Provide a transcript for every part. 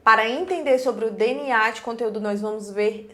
Para entender sobre o DNA de conteúdo, nós vamos ver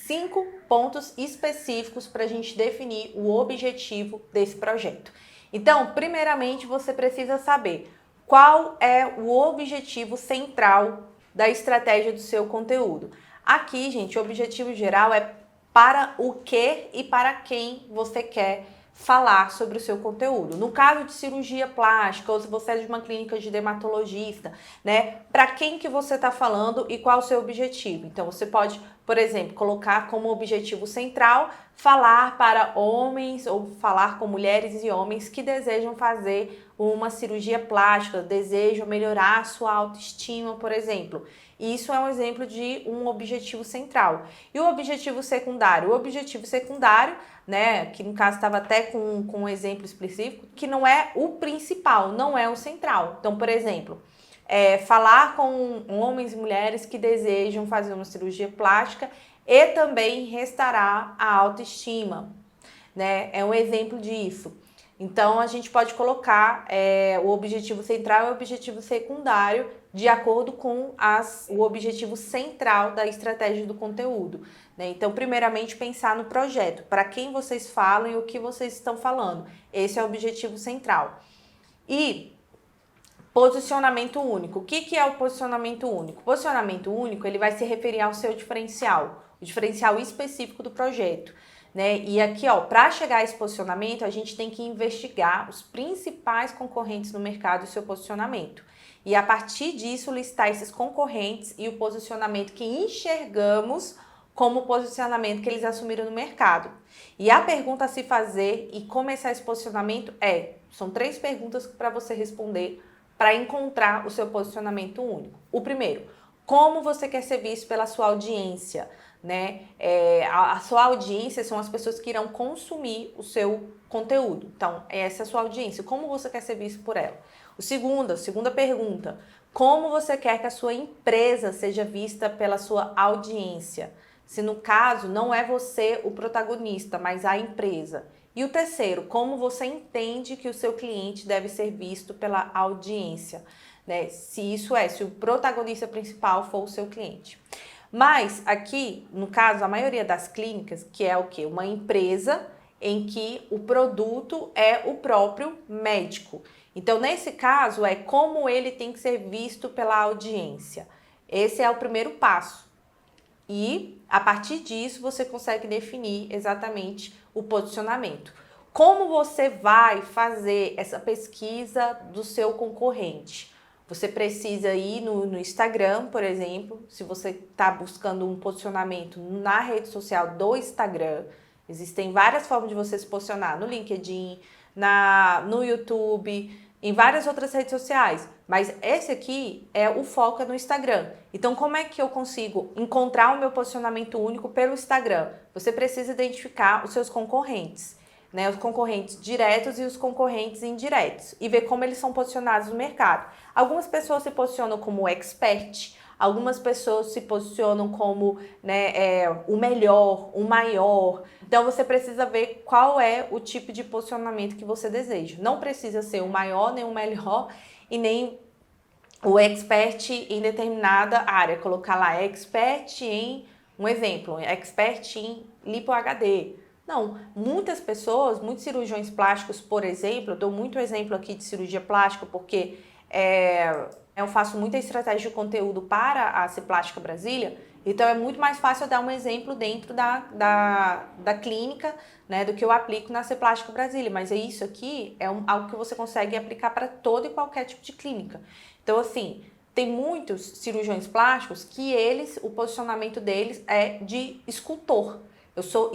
5 pontos específicos para a gente definir o objetivo desse projeto. Então, primeiramente, você precisa saber qual é o objetivo central da estratégia do seu conteúdo. Aqui, gente, o objetivo geral é para o que e para quem você quer falar sobre o seu conteúdo. No caso de cirurgia plástica, ou se você é de uma clínica de dermatologista, né? Para quem que você está falando e qual o seu objetivo? Então, você pode, por exemplo, colocar como objetivo central falar para homens ou falar com mulheres e homens que desejam fazer uma cirurgia plástica, desejam melhorar a sua autoestima, por exemplo. Isso é um exemplo de um objetivo central. E o objetivo secundário? O objetivo secundário, né, que no caso estava até com um exemplo específico, que não é o principal, não é o central. Então, por exemplo, falar com homens e mulheres que desejam fazer uma cirurgia plástica e também restaurar a autoestima, né? É um exemplo disso. Então, a gente pode colocar o objetivo central e o objetivo secundário de acordo com o objetivo central da estratégia do conteúdo, né? Então, primeiramente, pensar no projeto, para quem vocês falam e o que vocês estão falando. Esse é o objetivo central. E posicionamento único. O que é o posicionamento único? O posicionamento único, ele vai se referir ao seu diferencial, o diferencial específico do projeto, né? E aqui, ó, para chegar a esse posicionamento, a gente tem que investigar os principais concorrentes no mercado e o seu posicionamento. E a partir disso, listar esses concorrentes e o posicionamento que enxergamos como o posicionamento que eles assumiram no mercado. E a pergunta a se fazer e começar esse posicionamento são 3 perguntas para você responder para encontrar o seu posicionamento único. O primeiro, como você quer ser visto pela sua audiência, né? A sua audiência são as pessoas que irão consumir o seu conteúdo. Então, essa é a sua audiência. Como você quer ser visto por ela? Segunda pergunta, como você quer que a sua empresa seja vista pela sua audiência? Se no caso não é você o protagonista, mas a empresa. E o terceiro, como você entende que o seu cliente deve ser visto pela audiência, né? Se o protagonista principal for o seu cliente. Mas aqui, no caso, a maioria das clínicas, que é o quê? Uma empresa em que o produto é o próprio médico. Então, nesse caso, é como ele tem que ser visto pela audiência. Esse é o primeiro passo. E, a partir disso, você consegue definir exatamente o posicionamento. Como você vai fazer essa pesquisa do seu concorrente? Você precisa ir no Instagram, por exemplo, se você está buscando um posicionamento na rede social do Instagram. Existem várias formas de você se posicionar no LinkedIn, no YouTube, em várias outras redes sociais. Mas esse aqui o foco no Instagram. Então, como é que eu consigo encontrar o meu posicionamento único pelo Instagram? Você precisa identificar os seus concorrentes, né? Os concorrentes diretos e os concorrentes indiretos e ver como eles são posicionados no mercado. Algumas pessoas se posicionam como expert, algumas pessoas se posicionam como, né, o melhor, o maior. Então você precisa ver qual é o tipo de posicionamento que você deseja. Não precisa ser o maior, nem o melhor e nem o expert em determinada área. Colocar lá expert em, um exemplo, expert em lipo HD. Não, muitas pessoas, muitos cirurgiões plásticos, por exemplo, eu dou muito exemplo aqui de cirurgia plástica porque eu faço muita estratégia de conteúdo para a Plástica Brasília, então é muito mais fácil eu dar um exemplo dentro da clínica, né, do que eu aplico na Plástica Brasília, mas isso aqui é algo que você consegue aplicar para todo e qualquer tipo de clínica. Então, assim, tem muitos cirurgiões plásticos que o posicionamento deles é de escultor. Eu sou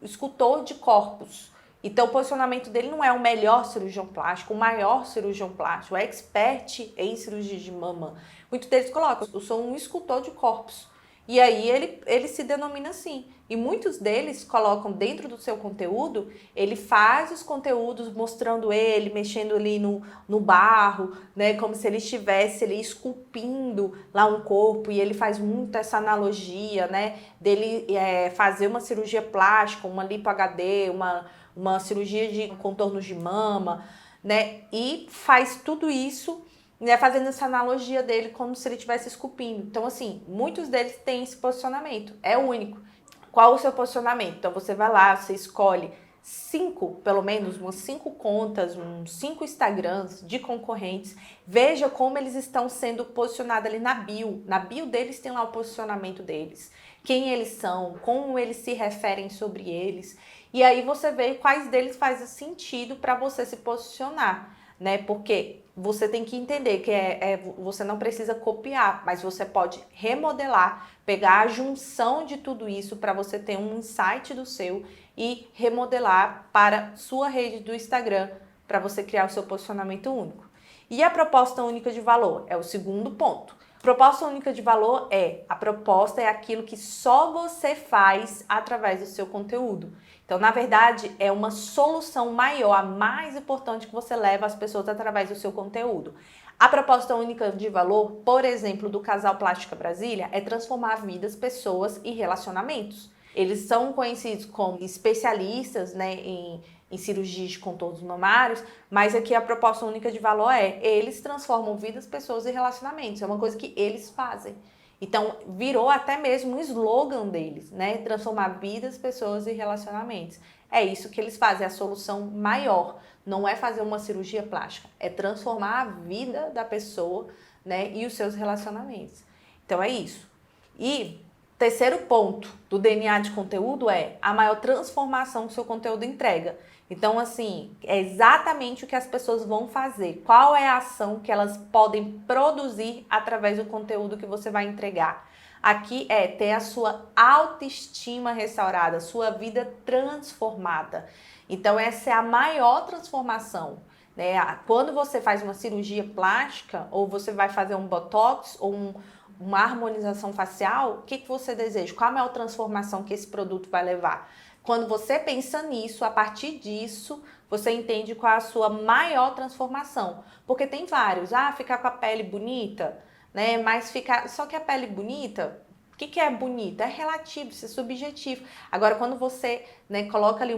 escultor de corpos. Então, o posicionamento dele não é o melhor cirurgião plástico, o maior cirurgião plástico, é expert em cirurgia de mama. Muitos deles colocam, eu sou um escultor de corpos. E aí ele se denomina assim. E muitos deles colocam dentro do seu conteúdo, ele faz os conteúdos mostrando ele, mexendo ali no barro, né? Como se ele estivesse ali esculpindo lá um corpo. E ele faz muito essa analogia, né? Dele fazer uma cirurgia plástica, uma lipo HD, uma cirurgia de contornos de mama, né? E faz tudo isso né, fazendo essa analogia dele como se ele estivesse esculpindo. Então, assim, muitos deles têm esse posicionamento, é único. Qual o seu posicionamento? Então, você vai lá, você escolhe 5, pelo menos, umas 5 contas, uns 5 Instagrams de concorrentes. Veja como eles estão sendo posicionados ali na bio. Na bio deles tem lá o posicionamento deles, quem eles são, como eles se referem sobre eles. E aí você vê quais deles faz sentido para você se posicionar, né? Porque você tem que entender que você não precisa copiar, mas você pode remodelar, pegar a junção de tudo isso para você ter um insight do seu e remodelar para sua rede do Instagram, para você criar o seu posicionamento único. E a proposta única de valor é o segundo ponto. Proposta única de valor a proposta é aquilo que só você faz através do seu conteúdo. Então, na verdade, é uma solução maior, a mais importante que você leva às pessoas através do seu conteúdo. A proposta única de valor, por exemplo, do Casal Plástica Brasília, é transformar vidas, pessoas e relacionamentos. Eles são conhecidos como especialistas, né, em cirurgia de contornos mamários, mas aqui a proposta única de valor eles transformam vidas, pessoas e relacionamentos. É uma coisa que eles fazem. Então, virou até mesmo um slogan deles, né? Transformar vidas, pessoas e relacionamentos. É isso que eles fazem, a solução maior. Não é fazer uma cirurgia plástica, é transformar a vida da pessoa, né? E os seus relacionamentos. Então, é isso. E terceiro ponto do DNA de conteúdo é a maior transformação que o seu conteúdo entrega. Então, assim, é exatamente o que as pessoas vão fazer. Qual é a ação que elas podem produzir através do conteúdo que você vai entregar? Aqui é ter a sua autoestima restaurada, sua vida transformada. Então, essa é a maior transformação, né? Quando você faz uma cirurgia plástica, ou você vai fazer um botox, ou uma harmonização facial, o que você deseja? Qual a maior transformação que esse produto vai levar? Quando você pensa nisso, a partir disso, você entende qual é a sua maior transformação. Porque tem vários. Ficar com a pele bonita, né? Mas ficar... Só que a pele bonita, o que é bonita? É relativo, isso é subjetivo. Agora, quando você, né, coloca ali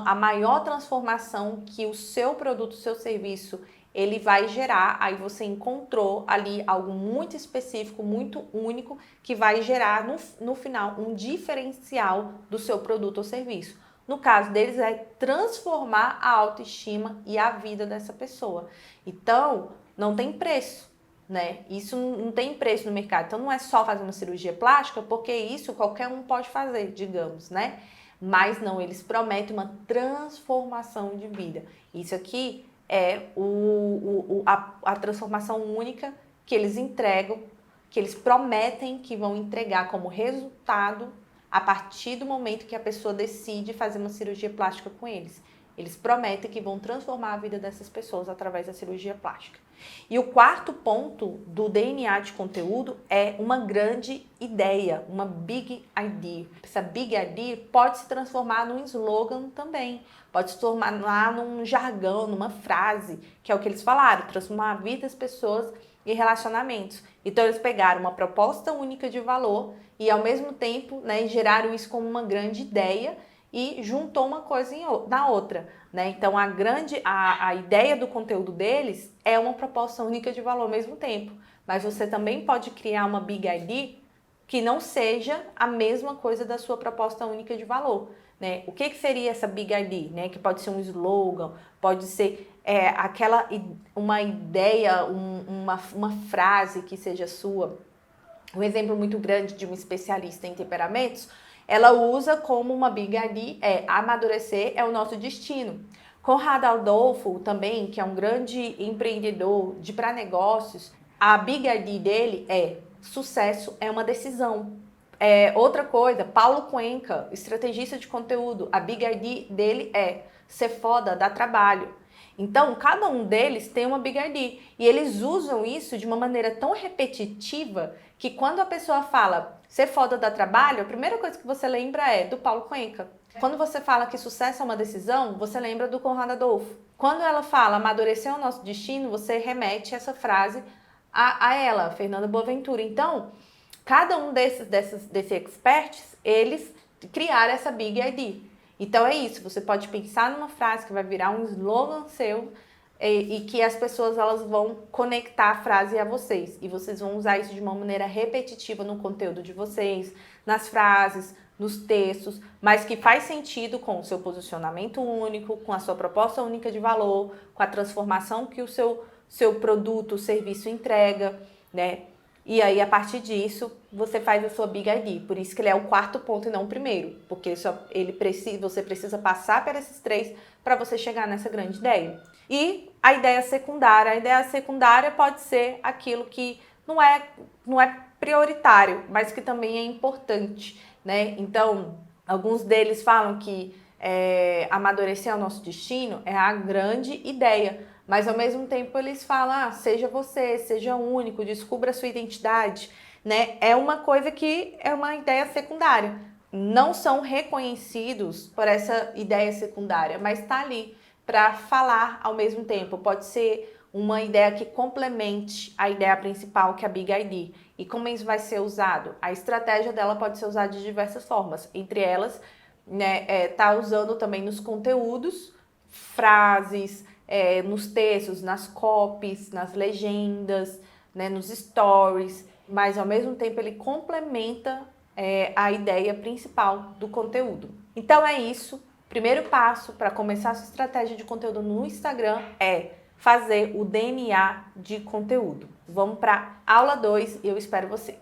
a maior transformação que o seu produto, o seu serviço, ele vai gerar, aí você encontrou ali algo muito específico, muito único, que vai gerar no final um diferencial do seu produto ou serviço. No caso deles é transformar a autoestima e a vida dessa pessoa. Então, não tem preço, né? Isso não tem preço no mercado. Então, não é só fazer uma cirurgia plástica, porque isso qualquer um pode fazer, digamos, né? Mas não, eles prometem uma transformação de vida. Isso aqui é a transformação única que eles entregam, que eles prometem que vão entregar como resultado a partir do momento que a pessoa decide fazer uma cirurgia plástica com eles. Eles prometem que vão transformar a vida dessas pessoas através da cirurgia plástica. E o quarto ponto do DNA de conteúdo é uma grande ideia, uma big idea. Essa big idea pode se transformar num slogan também, pode se tornar num jargão, numa frase, que é o que eles falaram, transformar a vida das pessoas e relacionamentos. Então eles pegaram uma proposta única de valor e ao mesmo tempo, né, geraram isso como uma grande ideia e juntou uma coisa na outra, né? Então a ideia do conteúdo deles é uma proposta única de valor ao mesmo tempo, mas você também pode criar uma big idea que não seja a mesma coisa da sua proposta única de valor, né? O que seria essa big idea, né? Que pode ser um slogan, pode ser uma ideia, uma frase que seja sua. Um exemplo muito grande de uma especialista em temperamentos, ela usa como uma big idea, amadurecer é o nosso destino. Conrado Adolfo também, que é um grande empreendedor para negócios, a big idea dele é sucesso é uma decisão. Outra coisa, Paulo Cuenca, estrategista de conteúdo, a big idea dele é ser foda, dá trabalho. Então, cada um deles tem uma big idea e eles usam isso de uma maneira tão repetitiva que quando a pessoa fala ser foda dá trabalho, a primeira coisa que você lembra é do Paulo Cuenca. Quando você fala que sucesso é uma decisão, você lembra do Conrado Adolfo. Quando ela fala amadurecer é o nosso destino, você remete essa frase a ela, Fernanda Boaventura. Então, cada um desses experts, eles criaram essa big idea. Então é isso, você pode pensar numa frase que vai virar um slogan seu, e que as pessoas elas vão conectar a frase a vocês. E vocês vão usar isso de uma maneira repetitiva no conteúdo de vocês, nas frases, nos textos, mas que faz sentido com o seu posicionamento único, com a sua proposta única de valor, com a transformação que o seu produto, serviço entrega, né? E aí, a partir disso, você faz a sua Big ID. Por isso que ele é o quarto ponto e não o primeiro. Porque você precisa passar por esses 3 para você chegar nessa grande ideia. E a ideia secundária. A ideia secundária pode ser aquilo que não é prioritário, mas que também é importante, né? Então, alguns deles falam que amadurecer o nosso destino é a grande ideia. Mas ao mesmo tempo eles falam, seja você, seja único, descubra a sua identidade, né? É uma coisa que é uma ideia secundária. Não são reconhecidos por essa ideia secundária, mas está ali para falar ao mesmo tempo. Pode ser uma ideia que complemente a ideia principal, que é a Big ID. E como isso vai ser usado? A estratégia dela pode ser usada de diversas formas. Entre elas, né, tá usando também nos conteúdos, frases, nos textos, nas copies, nas legendas, né, nos stories, mas ao mesmo tempo ele complementa a ideia principal do conteúdo. Então é isso. Primeiro passo para começar a sua estratégia de conteúdo no Instagram é fazer o DNA de conteúdo. Vamos para aula 2 e eu espero você.